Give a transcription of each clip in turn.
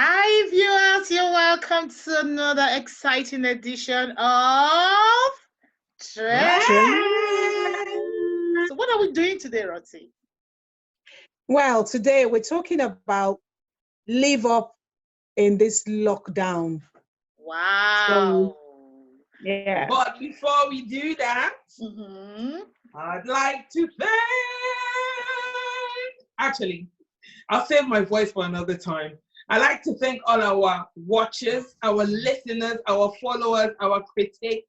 Hi viewers, you're welcome to another exciting edition of Trends. So what are we doing today, Roti? Well, today we're talking about live up in this lockdown. Wow. Yeah. But before we do that, I'd like to actually, I'll save my voice for another time. I'd like to thank all our watchers, our listeners, our followers, our critics,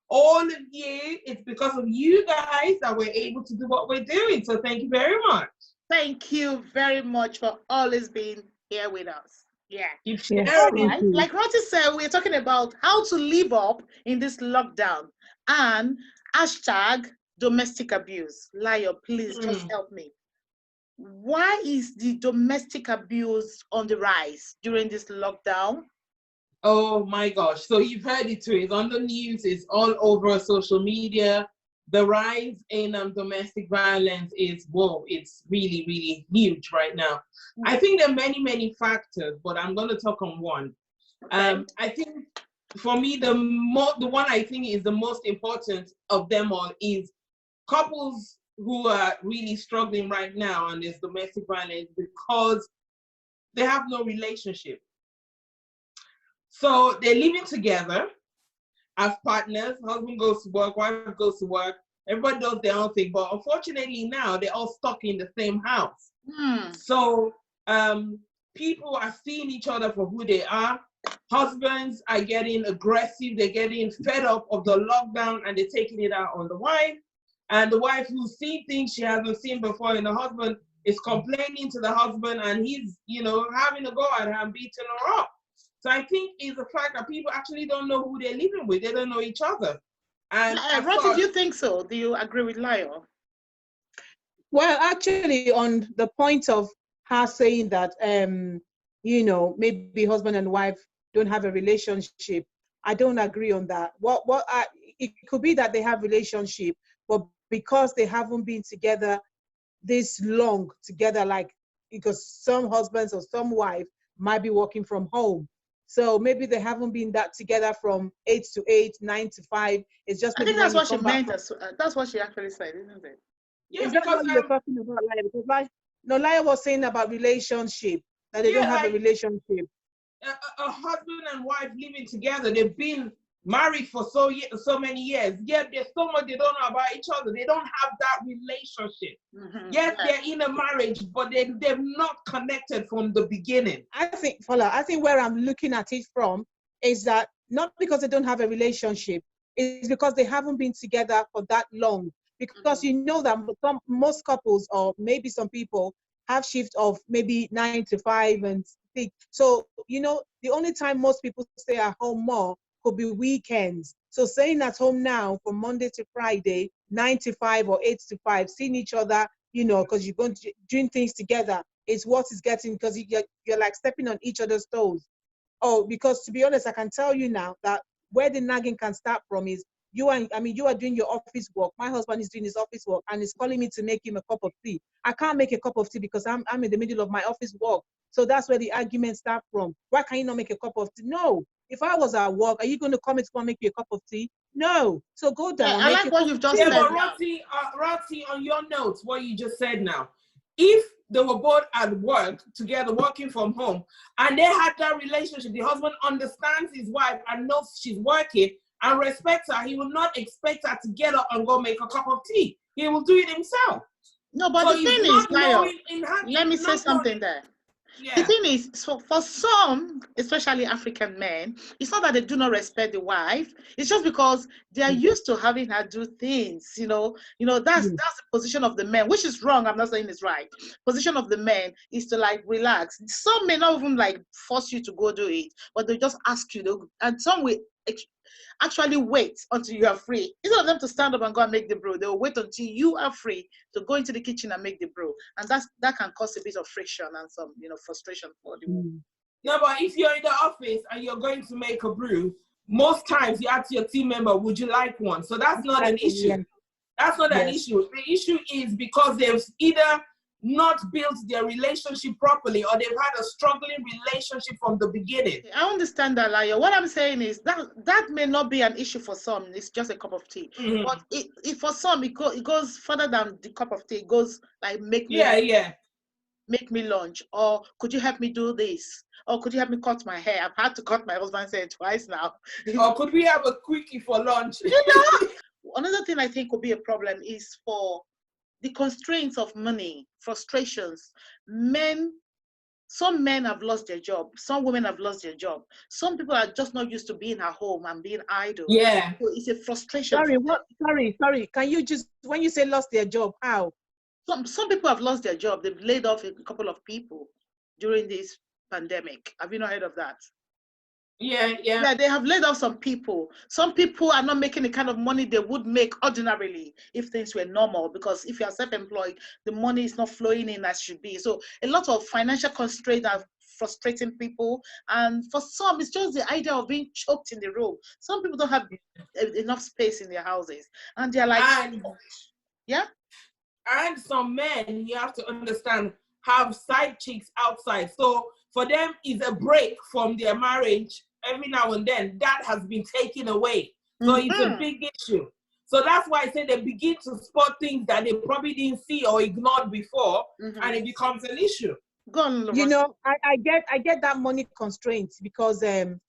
all of you. It's because of you guys that we're able to do what we're doing. So thank you very much. Thank you very much for always being here with us. Yeah. All right. Like Roti said, we're talking about how to live up in this lockdown and hashtag domestic abuse. Lio, please just help me. Why is the domestic abuse on the rise during this lockdown? Oh my gosh. So you've heard it too. It's on the news. It's all over social media. The rise in domestic violence is, whoa, it's really, really huge right now. I think there are many, many factors, but I'm going to talk on one. I think for me, the one I think is the most important of them all is couples who are really struggling right now on this domestic violence because they have no relationship. So they're living together as partners. Husband goes to work, wife goes to work. Everybody does their own thing. But unfortunately now, they're all stuck in the same house. So people are seeing each other for who they are. Husbands are getting aggressive. They're getting fed up of the lockdown and they're taking it out on the wife. And the wife who's seen things she hasn't seen before, and the husband is complaining to the husband and he's, having a go at her and beating her up. So I think it's the fact that people actually don't know who they're living with. They don't know each other. And Roti, do you think so? Do you agree with Lio? Well, actually, on the point of her saying that, maybe husband and wife don't have a relationship, I don't agree on that. It could be that they have relationship, but because they haven't been together this long together, like because some husbands or some wife might be working from home. So maybe they haven't been that together from 8 to 8, 9 to 5. It's just. I think that's what she meant. That's what she actually said, isn't it? Yeah, because you're talking about Laya. Because Laya was saying about relationship, that they don't have a relationship. A husband and wife living together, they've been married for so many years. Yet there's so much they don't know about each other. They don't have that relationship. Yes, they're in a marriage, but they've not connected from the beginning. I think where I'm looking at it from is that not because they don't have a relationship, it's because they haven't been together for that long. Because you know that most couples or maybe some people have shift of maybe 9 to 5 and 6. So, the only time most people stay at home more could be weekends. So staying at home now from Monday to Friday, 9 to 5 or 8 to 5, seeing each other, because you're going to doing things together, is what is getting, because you're like stepping on each other's toes. Oh, because to be honest, I can tell you now that where the nagging can start from is you are doing your office work. My husband is doing his office work and is calling me to make him a cup of tea. I can't make a cup of tea because I'm in the middle of my office work. So that's where the arguments start from. Why can you not make a cup of tea? No. If I was at work, are you going to come and make you a cup of tea? No. So go down. I like what you've just said. But Roti, on your notes, what you just said now, if they were both at work together, working from home, and they had that relationship, the husband understands his wife and knows she's working and respects her, he will not expect her to get up and go make a cup of tea. He will do it himself. No, but the thing is, Lio, let me say something there. Yeah. The thing is, so for some, especially African men, it's not that they do not respect the wife. It's just because they are used to having her do things. That's the position of the men, which is wrong. I'm not saying it's right. Position of the men is to relax. Some may not even force you to go do it, but they just ask you. And some will actually wait until you are free. Instead of them to stand up and go and make the brew, they will wait until you are free to go into the kitchen and make the brew. And that can cause a bit of friction and some, frustration for the woman. No, but if you're in the office and you're going to make a brew, most times you ask your team member, would you like one? So that's not an issue. That's not an issue. The issue is because they've either not built their relationship properly, or they've had a struggling relationship from the beginning. I understand that, Layo. What I'm saying is that may not be an issue for some. It's just a cup of tea. But it for some, it goes further than the cup of tea. It goes like, make me lunch, or could you help me do this? Or could you help me cut my hair? I've had to cut my husband's hair twice now. Or could we have a quickie for lunch? Another thing I think could be a problem is for the constraints of money, frustrations. Some men have lost their job. Some women have lost their job. Some people are just not used to being at home and being idle. Yeah. So it's a frustration. Sorry. Can you just, when you say lost their job, how? Some people have lost their job. They've laid off a couple of people during this pandemic. Have you not heard of that? Yeah, they have laid off some people. Some people are not making the kind of money they would make ordinarily if things were normal, because if you are self-employed, the money is not flowing in as should be. So a lot of financial constraints are frustrating people, and for some it's just the idea of being choked in the room. Some people don't have enough space in their houses, and they're like, and some men, you have to understand, have side chicks outside. So for them, it's a break from their marriage every now and then. That has been taken away. So it's a big issue. So that's why I say they begin to spot things that they probably didn't see or ignored before, and it becomes an issue. Go on, you know, I get that money constraints, because and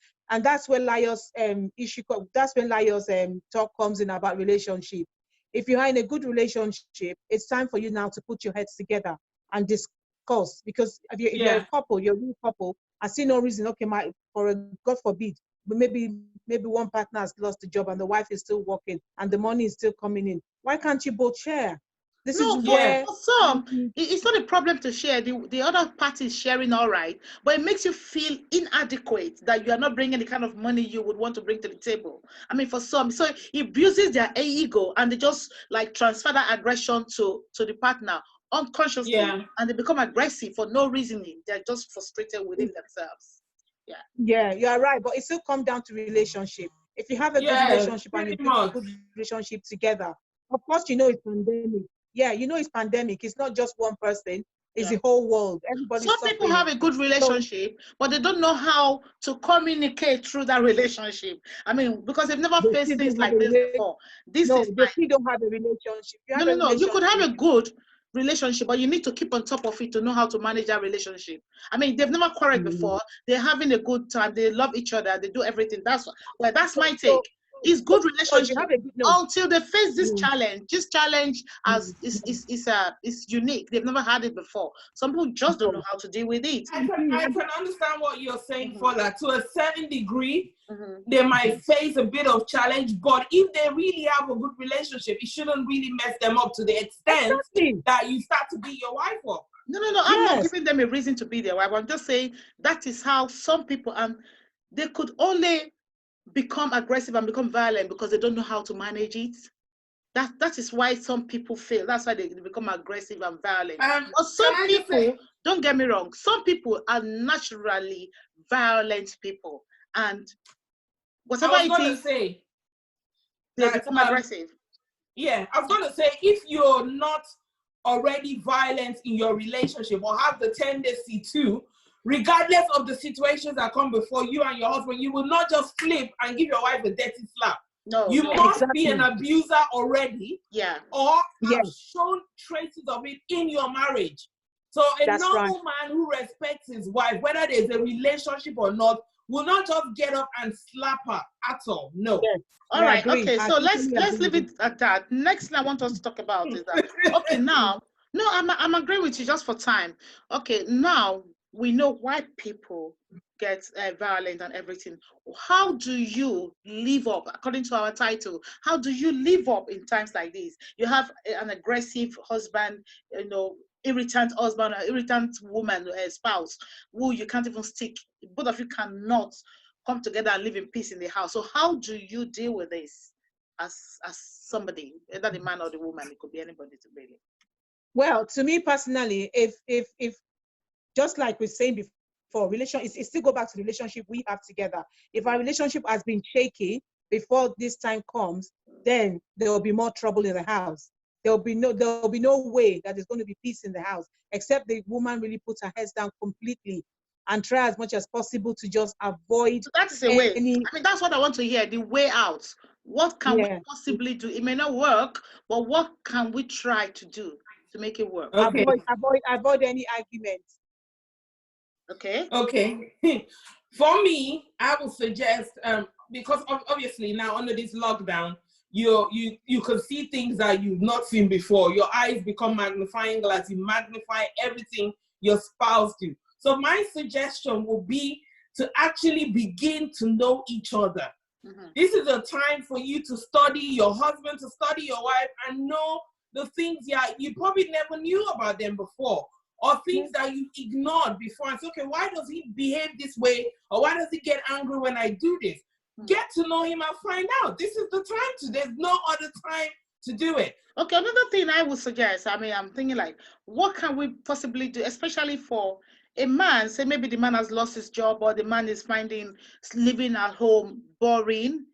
that's where Layo's issue. That's when Layo's talk comes in about relationship. If you're in a good relationship, it's time for you now to put your heads together and discuss. Because if you're a couple, you're a new couple, I see no reason. Okay, God forbid, but maybe one partner has lost the job and the wife is still working and the money is still coming in. Why can't you both share? This is where for some, it's not a problem to share. The other party is sharing, all right, but it makes you feel inadequate that you are not bringing the kind of money you would want to bring to the table. I mean, for some, so it abuses their ego, and they just like transfer that aggression to the partner unconsciously, and they become aggressive for no reason. They're just frustrated within themselves. Yeah, you are right, but it still comes down to relationship. If you have a good relationship and you build a good relationship together, of course, you know it's pandemic. Yeah, you know it's pandemic. It's not just one person. It's the whole world. Everybody. Some people have a good relationship, but they don't know how to communicate through that relationship. I mean, because they've never faced things like this before. They still don't have a relationship. No. You could have a good relationship, but you need to keep on top of it to know how to manage that relationship. I mean, they've never quarreled before. They're having a good time. They love each other. They do everything. That's my take. It's good relationship until they face this challenge. This challenge is unique. They've never had it before. Some people just don't know how to deal with it. I can understand what you're saying, Fola. To a certain degree, they might face a bit of challenge, but if they really have a good relationship, it shouldn't really mess them up to the extent that you start to beat your wife up. No. I'm not giving them a reason to be their wife. I'm just saying that is how some people, and they could only become aggressive and become violent because they don't know how to manage it. That is why some people fail. That's why they become aggressive and violent. But some people, don't get me wrong, some people are naturally violent people, and whatever it is, they become aggressive. Yeah, I was going to say, if you're not already violent in your relationship or have the tendency to, regardless of the situations that come before you and your husband, you will not just flip and give your wife a dirty slap. No, you must be an abuser already, or have shown traces of it in your marriage. So a normal man who respects his wife, whether there's a relationship or not, will not just get up and slap her at all. No. Yes. All right. Okay. So let's leave it at that. Next thing I want us to talk about is that. Okay. Now, no, I'm agreeing with you just for time. Okay. Now we know why people get violent and everything. How do you live up, according to our title? How do you live up in times like this? You have an aggressive husband, irritant husband, or irritant woman, spouse, who you can't even stick. Both of you cannot come together and live in peace in the house. So how do you deal with this as somebody, either the man or the woman? It could be anybody to really. Well, to me personally, if just like we're saying before, it still go back to the relationship we have together. If our relationship has been shaky before this time comes, then there will be more trouble in the house. there'll be no way that there's going to be peace in the house, except the woman really puts her head down completely and try as much as possible to just avoid. So that is a way. I mean, that's what I want to hear, the way out. What can we possibly do? It may not work, but what can we try to do to make it work? Okay. Avoid any arguments. Okay. Okay. For me, I would suggest, because obviously now under this lockdown, you can see things that you've not seen before. Your eyes become magnifying glass. You magnify everything your spouse do. So my suggestion would be to actually begin to know each other. Mm-hmm. This is a time for you to study your husband, to study your wife, and know the things you probably never knew about them before, or things that you ignored before. And say, okay, why does he behave this way? Or why does he get angry when I do this? Get to know him and find out. This is the time to. There's no other time to do it. Okay, another thing I would suggest, I mean, I'm thinking like, what can we possibly do, especially for a man? Say maybe the man has lost his job, or the man is finding living at home boring.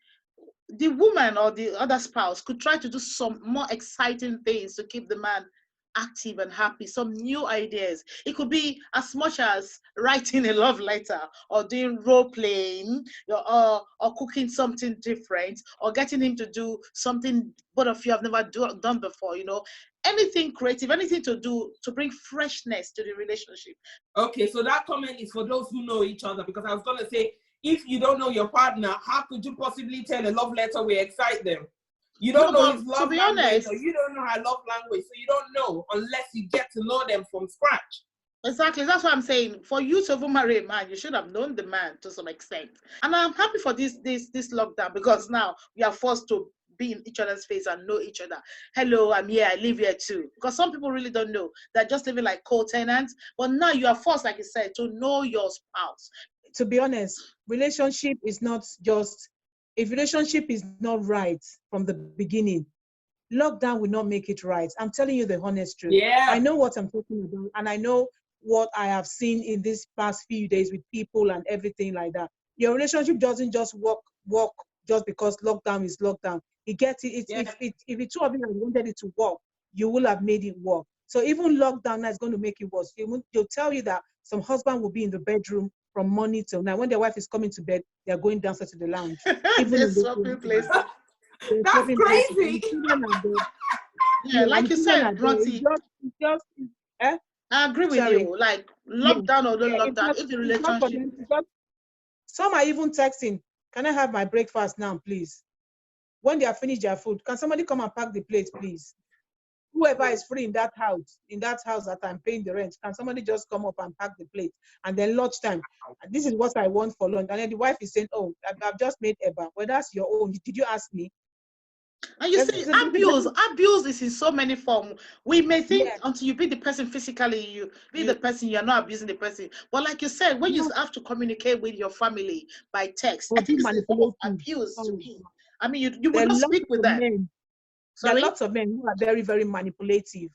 The woman or the other spouse could try to do some more exciting things to keep the man active and happy, some new ideas. It could be as much as writing a love letter, or doing role playing, or cooking something different, or getting him to do something both of you have never done before, you know, anything creative, anything to do to bring freshness to the relationship. Okay, so that comment is for those who know each other, because I was going to say, if you don't know your partner, how could you possibly tell a love letter will excite them? You don't know his love language, or you don't know her love language, so you don't know unless you get to know them from scratch. Exactly, that's what I'm saying. For you to ever marry a man, you should have known the man to some extent. And I'm happy for this lockdown, because now we are forced to be in each other's face and know each other. Hello, I'm here, I live here too. Because some people really don't know. They're just living like co-tenants. But now you are forced, like you said, to know your spouse. To be honest, relationship is not just, if relationship is not right from the beginning, lockdown will not make it right. I'm telling you the honest truth. Yeah. I know what I'm talking about, and I know what I have seen in these past few days with people and everything like that. Your relationship doesn't just work just because lockdown is lockdown. You get it. If the two of you had wanted it to work, you will have made it work. So even lockdown now is going to make it worse. They'll tell you that some husband will be in the bedroom from morning till night. When their wife is coming to bed, they're going downstairs to the lounge. Even in swapping places. That's crazy. Yeah, like you said, Bronte. I agree with you. Like lockdown or no lockdown, if the relationship. Some are even texting, can I have my breakfast now, please? When they have finished their food, can somebody come and pack the plates, please? Whoever is free in that house that I'm paying the rent, can somebody just come up and pack the plate? And then lunchtime, this is what I want for lunch. And then the wife is saying, oh, I've just made eba. Well, that's your own. Did you ask me? And you see, abuse is in so many forms. We may think until you beat the person physically, you beat the person, you're not abusing the person. But like you said, when you have to communicate with your family by text, I think it's a form of abuse to me. I mean, you will not speak with them. There are lots of men who are very, very manipulative.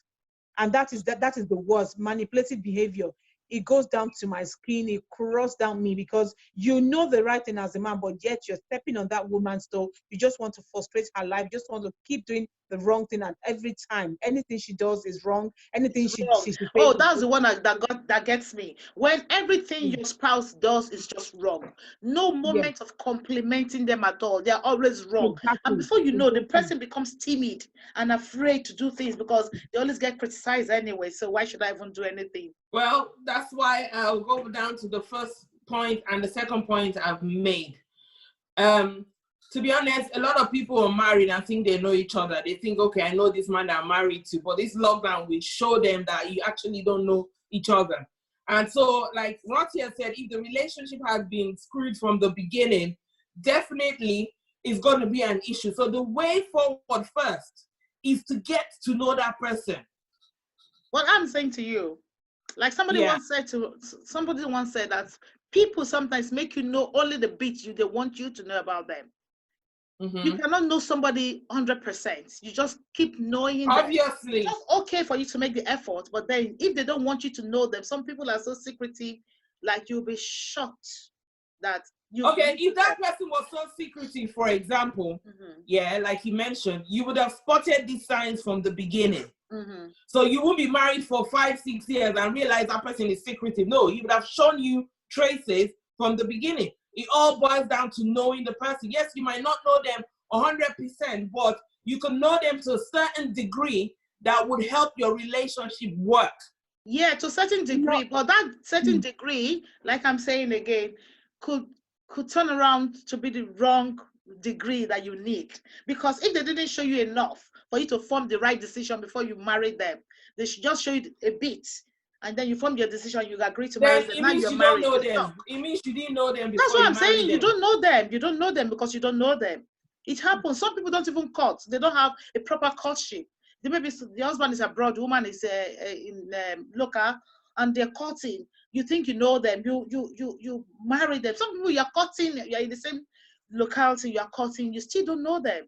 And that is the worst, manipulative behavior. It goes down to my skin, it crawls down me, because you know the right thing as a man, but yet you're stepping on that woman's toe. You just want to frustrate her life, you just want to keep doing the wrong thing, and every time anything she does is wrong. Anything she oh, that's the one that gets me. When everything your spouse does is just wrong. No moment of complimenting them at all. They're always wrong. Exactly. And before you know, the person becomes timid and afraid to do things because they always get criticized anyway. So why should I even do anything? Well, that's why I'll go down to the first point and the second point I've made. To be honest, a lot of people are married and think they know each other. They think, okay, I know this man that I'm married to, but this lockdown will show them that you actually don't know each other. And so, like Ratia said, if the relationship has been screwed from the beginning, definitely is going to be an issue. So the way forward first is to get to know that person. What I'm saying to you, like somebody once said that people sometimes make you know only the bits they want you to know about them. Mm-hmm. You cannot know somebody 100%. You just keep knowing them. Obviously. It's just okay for you to make the effort, but then if they don't want you to know them, some people are so secretive, like you'll be shocked that you... Okay, if that person was so secretive, for example, yeah, like you mentioned, you would have spotted these signs from the beginning. So you won't be married for 5, 6 years and realize that person is secretive. No, he would have shown you traces from the beginning. It all boils down to knowing the person. Yes, you might not know them 100%, but you can know them to a certain degree that would help your relationship work. Yeah, to a certain degree, but that certain degree, like I'm saying again, could turn around to be the wrong degree that you need. Because if they didn't show you enough for you to form the right decision before you married them, they should just show you a bit, and then you form your decision, you agree to marry them. It now means you're you married. Don't know them. It means you didn't know them before. That's what you I'm saying. them. You don't know them. You don't know them because you don't know them. It happens. Some people don't even court. They don't have a proper courtship. They maybe the husband is abroad, the woman is in local, and they're courting. You think you know them. You marry them. Some people you're courting. You're in the same locality. You're courting. You still don't know them.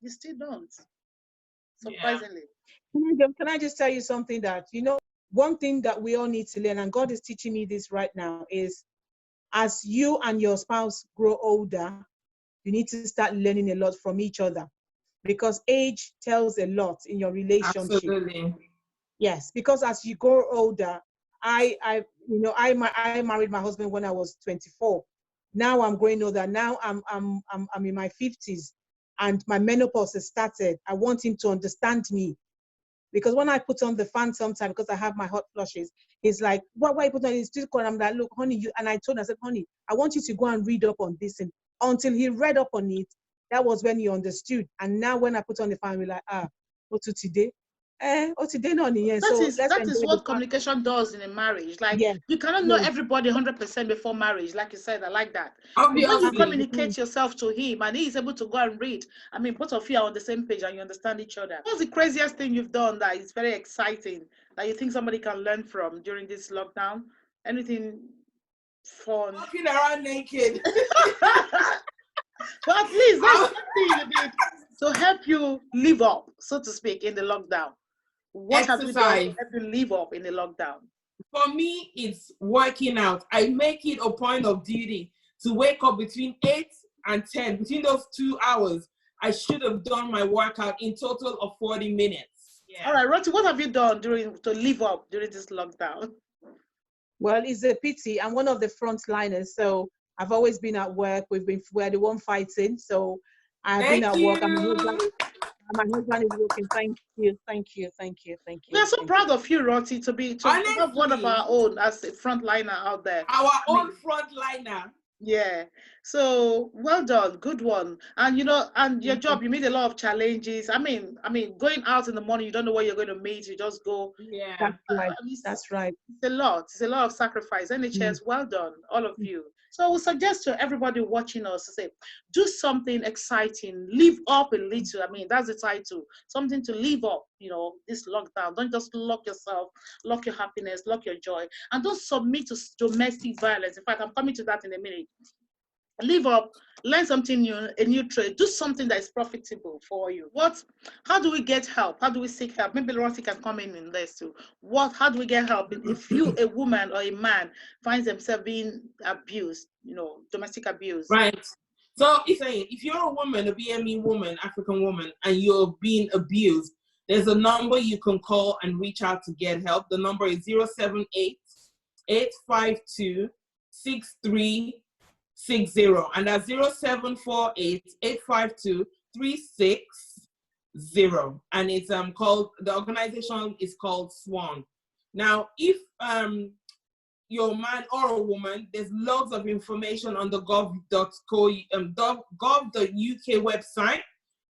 You still don't. Surprisingly. Yeah. Can I just tell you something that, one thing that we all need to learn, and God is teaching me this right now, is as you and your spouse grow older, you need to start learning a lot from each other, because age tells a lot in your relationship. Absolutely. Yes, because as you grow older, I married my husband when I was 24. Now I'm growing older. Now I'm in my 50s, and my menopause has started. I want him to understand me. Because when I put on the fan sometimes, because I have my hot flushes, he's like, why you put on this? I'm like, look, honey, and I told him, I said, honey, I want you to go and read up on this. And until he read up on it, that was when he understood. And now when I put on the fan, we're like, what to today? Today no. That is what communication does in a marriage. Like, you cannot know everybody 100% before marriage. Like you said, I like that. Obviously. When you communicate yourself to him and he is able to go and read, I mean, both of you are on the same page and you understand each other. What's the craziest thing you've done that is very exciting, that you think somebody can learn from during this lockdown? Anything fun? Walking around naked. But at least that's something you did to help you live up, so to speak, in the lockdown. What have you done to help you live up in the lockdown? For me, it's working out. I make it a point of duty to wake up between 8 and 10. Between those 2 hours, I should have done my workout in total of 40 minutes. Yeah. All right, Roti, what have you done to live up during this lockdown? Well, it's a pity. I'm one of the frontliners, so I've always been at work. We're the one fighting, so I've been at work. My husband is working. Thank you. We're so proud of you, Roti, to have one of our own as a frontliner out there. Our own frontliner. Yeah. So well done, good one. And and your job, you meet a lot of challenges. I mean, going out in the morning, you don't know what you're going to meet. You just go. Yeah. That's right. It's a lot. It's a lot of sacrifice. NHS, well done, all of you. So I would suggest to everybody watching us to say, do something exciting, live up a little. I mean, that's the title. Something to live up, this lockdown. Don't just lock yourself, lock your happiness, lock your joy. And don't submit to domestic violence. In fact, I'm coming to that in a minute. Live up, learn something new, a new trade, do something that is profitable for you. How do we get help? How do we seek help? Maybe Rossi can come in this too. How do we get help if you, a woman or a man, finds themselves being abused, domestic abuse? Right. So if you're a woman, a BME woman, African woman, and you're being abused, there's a number you can call and reach out to get help. The number is 078-852-6360, and that's 0748-852-360, and it's called, the organization is called SWAN. Now, if you're a man or a woman, there's lots of information on the gov.uk website.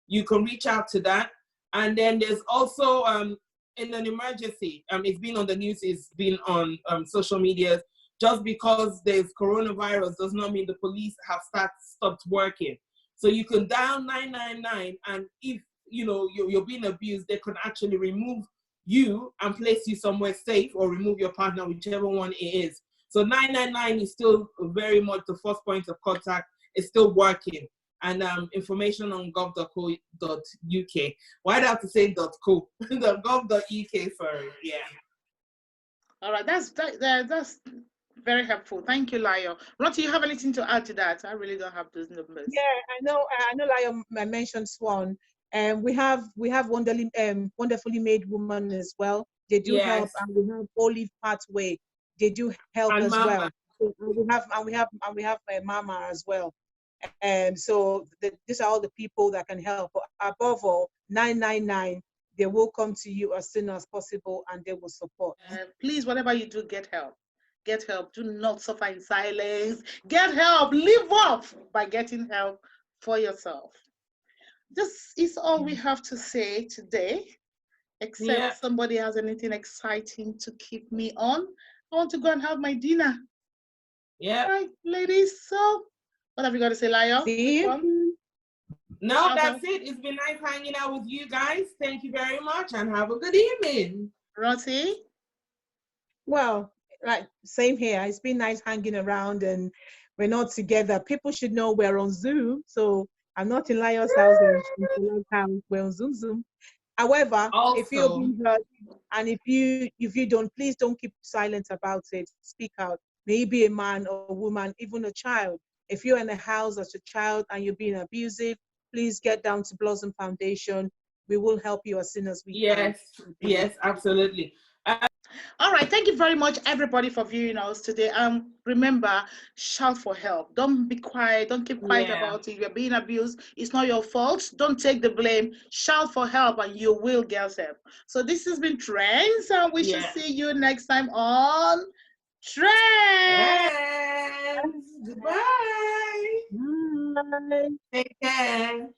You can reach out to that. And then there's also in an emergency, it's been on the news, it's been on social media. Just because there's coronavirus does not mean the police have stopped working. So you can dial 999, and if you're being abused, they can actually remove you and place you somewhere safe, or remove your partner, whichever one it is. So 999 is still very much the first point of contact. It's still working. And information on gov.co.uk. Why do I have to say .co? gov.uk, sorry. Yeah. All right, that's Very helpful. Thank you, Layo. Ronti, you have anything to add to that? I really don't have those numbers. Yeah, I know Layo mentioned Swan. And we have wonderfully made women as well. They do help, and we have Olive Pathway. They do help And as Mama. well. So, and we have Mama as well. So these are all the people that can help. But above all, 999, they will come to you as soon as possible, and they will support. Please, whatever you do, get help. Get help. Do not suffer in silence. Get help. Live up by getting help for yourself. This is all we have to say today, except somebody has anything exciting to keep me on. I want to go and have my dinner. Yeah. All right, ladies. So, what have you got to say, Layo? See you. No, that's it. It's been nice hanging out with you guys. Thank you very much, and have a good evening. Rossi? Well, like same here. It's been nice hanging around, and we're not together. People should know we're on Zoom, so I'm not in Lion's house or in house. We're on Zoom. However, also, if you're being hurt, and if you don't, please don't keep silent about it. Speak out. Maybe a man or a woman, even a child. If you're in a house as a child and you're being abusive, please get down to Blossom Foundation. We will help you as soon as we can. Yes, absolutely. All right, thank you very much, everybody, for viewing us today. Remember, shout for help. Don't be quiet. Don't keep quiet about it. You're being abused. It's not your fault. Don't take the blame. Shout for help, and you will get help. So this has been Trends, and we shall see you next time on Trends. Goodbye. Bye. Take care.